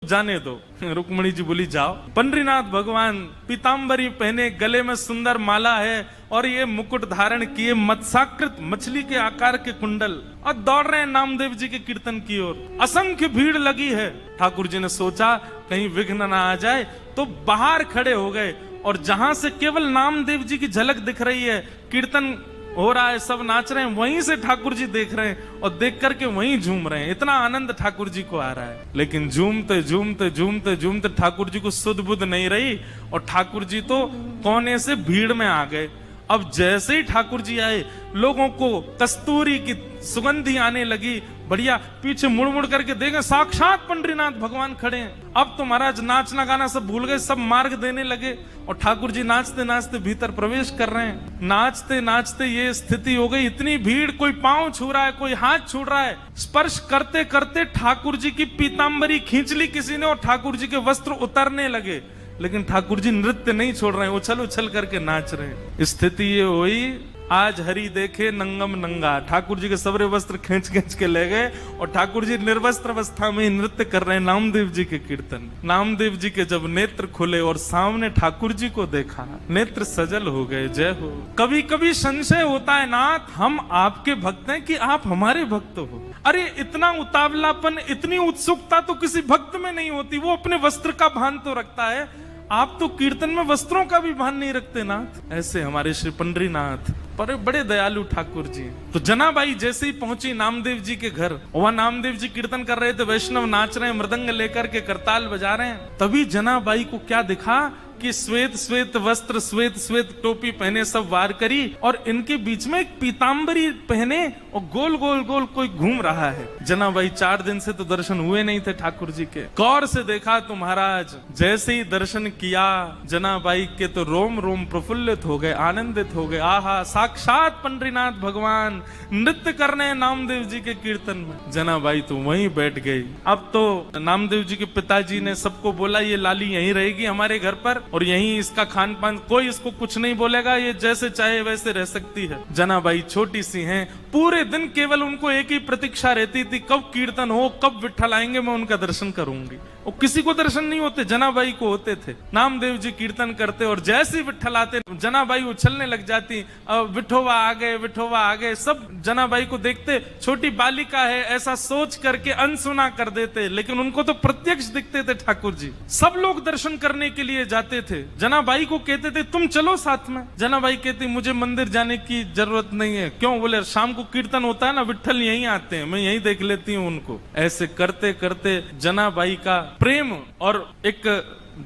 जाने दो। रुक्मणी जी बोली जाओ। पंडरीनाथ भगवान पीताम्बरी पहने, गले में सुंदर माला है और ये मुकुट धारण किए, मत्स्याकृत मछली के आकार के कुंडल, और दौड़ रहे हैं नामदेव जी के कीर्तन की ओर। असंख्य भीड़ लगी है। ठाकुर जी ने सोचा कहीं विघ्न ना आ जाए, तो बाहर खड़े हो गए और जहां से केवल नामदेव जी की झलक दिख रही है, कीर्तन हो रहा है, सब नाच रहे हैं, वहीं से ठाकुर जी देख रहे हैं और देख करके वहीं झूम रहे हैं। इतना आनंद ठाकुर जी को आ रहा है। लेकिन झूमते झूमते झूमते झूमते ठाकुर जी को सुध बुध नहीं रही और ठाकुर जी तो कोने से भीड़ में आ गए। अब जैसे ही ठाकुर जी आए, लोगों को कस्तूरी की सुगंधी आने लगी। बढ़िया, पीछे मुड़ मुड़ करके देखें, साक्षात पंडरीनाथ भगवान खड़े हैं। अब तो महाराज नाचना गाना सब भूल गए, सब मार्ग देने लगे और ठाकुर जी नाचते नाचते भीतर प्रवेश कर रहे हैं। नाचते नाचते ये स्थिति हो गई, इतनी भीड़, कोई पांव छू रहा है, कोई हाथ छू रहा है। स्पर्श करते करते ठाकुर जी की पीताम्बरी खींच ली किसी ने और ठाकुर जी के वस्त्र उतरने लगे। लेकिन ठाकुर जी नृत्य नहीं छोड़ रहे हैं, उछल उछल करके नाच रहे हैं। स्थिति ये हुई, आज हरि देखे नंगम नंगा। ठाकुर जी के सबरे वस्त्र खींच खींच के ले गए और ठाकुर जी निर्वस्त्र अवस्था में ही नृत्य कर रहे हैं नामदेव जी के कीर्तन। नामदेव जी के जब नेत्र खुले और सामने ठाकुर जी को देखा, नेत्र सजल हो गए। जय हो। कभी कभी संशय होता है, नाथ हम आपके भक्त हैं कि आप हमारे भक्त हो। अरे इतना उतावलापन, इतनी उत्सुकता तो किसी भक्त में नहीं होती। वो अपने वस्त्र का भान तो रखता है, आप तो कीर्तन में वस्त्रों का भी भान नहीं रखते नाथ। ऐसे हमारे श्री पंडरीनाथ पर बड़े दयालु ठाकुर जी। तो जनाबाई जैसे ही पहुंची नामदेव जी के घर, वहां नामदेव जी कीर्तन कर रहे थे, वैष्णव नाच रहे हैं, मृदंग लेकर के करताल बजा रहे हैं। तभी जनाबाई को क्या दिखा कि श्वेत श्वेत वस्त्र, श्वेत श्वेत टोपी पहने, सब वार करी और इनके बीच में एक पीताम्बरी पहने और गोल गोल गोल कोई घूम रहा है। जनाबाई 4 दिन से तो दर्शन हुए नहीं थे ठाकुर जी के। गौर से देखा तो महाराज जैसे ही दर्शन किया, जनाबाई के तो रोम रोम प्रफुल्लित हो गए, आनंदित हो गए। आहा, साक्षात पंडरीनाथ भगवान नृत्य करने हैं नामदेव जी के कीर्तन में। जनाबाई तो वहीं बैठ गई। अब तो नामदेव जी के पिताजी ने सबको बोला, ये लाली यहीं रहेगी हमारे घर पर और यहीं इसका खान पान, कोई इसको कुछ नहीं बोलेगा, ये जैसे चाहे वैसे रह सकती है। जनाबाई छोटी सी हैं, पूरे दिन केवल उनको एक ही प्रतीक्षा रहती थी, कब कीर्तन हो, कब विट्ठल आएंगे, मैं उनका दर्शन करूंगी। और किसी को दर्शन नहीं होते, जनाबाई को होते थे। नामदेव जी कीर्तन करते और जैसे ही विट्ठल आते, जनाबाई उछलने लग जाती, विठोबा आ गए, विठोबा आ गए। सब जनाबाई को देखते, छोटी बालिका है ऐसा सोच करके अनसुना कर देते, लेकिन उनको तो प्रत्यक्ष दिखते थे ठाकुर जी। सब लोग दर्शन करने के लिए जाते थे। जनाबाई को कहते थे तुम चलो साथ में। जनाबाई कहती मुझे मंदिर जाने की जरूरत नहीं है। क्यों? बोले शाम को कीर्तन होता है ना, विट्ठल यहीं आते हैं, मैं यहीं देख लेती हूँ उनको। ऐसे करते करते जनाबाई का प्रेम और एक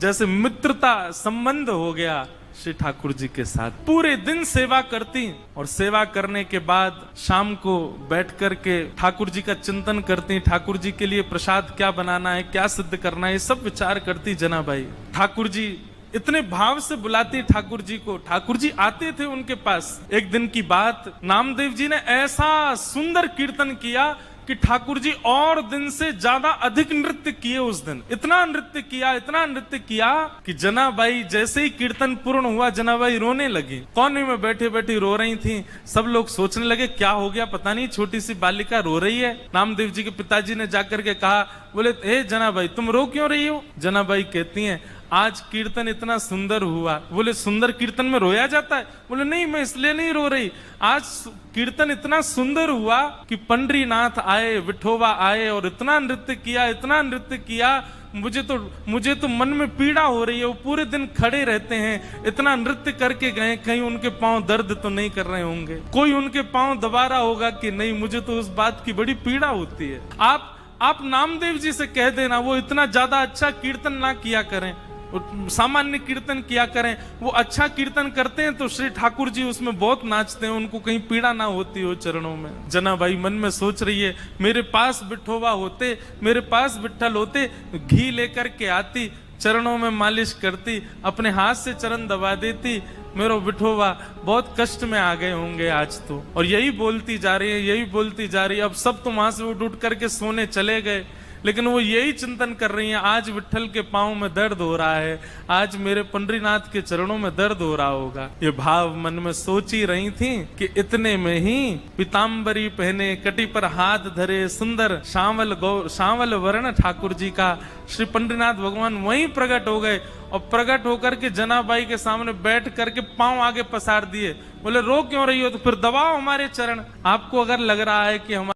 जैसे मित्रता संबंध हो गया श्री ठाकुर जी के साथ। पूरे दिन सेवा करती और सेवा करने के बाद शाम को बैठ करके ठाकुर जी का चिंतन करती। ठाकुर जी के लिए प्रसाद क्या बनाना है, क्या सिद्ध करना है, ये सब विचार करती जनाबाई। ठाकुर जी इतने भाव से बुलाती ठाकुर जी को, ठाकुर जी आते थे उनके पास। एक दिन की बात, नामदेव जी ने ऐसा सुंदर कीर्तन किया कि ठाकुर जी और दिन से ज्यादा अधिक नृत्य किए उस दिन। इतना नृत्य किया कि जनाबाई जैसे ही कीर्तन पूर्ण हुआ, जनाबाई रोने लगी। कोने में बैठे बैठी रो रही थी। सब लोग सोचने लगे क्या हो गया, पता नहीं छोटी सी बालिका रो रही है। नामदेव जी के पिताजी ने जाकर के कहा, बोले हे जनाबाई तुम रो क्यों रही हो? जनाबाई कहती हैं आज कीर्तन इतना सुंदर हुआ। बोले सुंदर कीर्तन में रोया जाता है? बोले नहीं, मैं इसलिए नहीं रो रही, आज कीर्तन इतना सुंदर हुआ कि पंडरीनाथ आए, विठोबा आए और इतना नृत्य किया, मुझे तो मन में पीड़ा हो रही है। वो पूरे दिन खड़े रहते हैं, इतना नृत्य करके गए, कहीं उनके पांव दर्द तो नहीं कर रहे होंगे, कोई उनके पांव दबा रहा होगा कि नहीं? मुझे तो उस बात की बड़ी पीड़ा होती है। आप नामदेव जी से कह देना वो इतना ज्यादा अच्छा कीर्तन ना किया करें, सामान्य कीर्तन किया करें। वो अच्छा कीर्तन करते हैं तो श्री ठाकुर जी उसमें बहुत नाचते हैं, उनको कहीं पीड़ा ना होती हो चरणों में। जनाबाई मन में सोच रही है मेरे पास विठोबा होते, मेरे पास विट्ठल होते, घी लेकर के आती, चरणों में मालिश करती, अपने हाथ से चरण दबा देती, मेरो विठोबा बहुत कष्ट में आ गए होंगे आज तो। और यही बोलती जा रही है। अब सब तो वहां से उठ करके सोने चले गए। लेकिन वो यही चिंतन कर रही हैं, आज विट्ठल के पांव में दर्द हो रहा है, आज मेरे पंडरीनाथ के चरणों में दर्द हो रहा होगा। ये भाव मन में सोच ही रही थी कि इतने में ही पीताम्बरी पहने, कटी पर हाथ धरे, सुंदर सांवल वर्ण ठाकुर जी का श्री पंडरीनाथ भगवान वहीं प्रकट हो गए और प्रकट होकर के जनाबाई के सामने बैठ करके पांव आगे पसार दिए। बोले रो क्यों रही हो? तो फिर दबाओ हमारे चरण। आपको अगर लग रहा है कि हमारे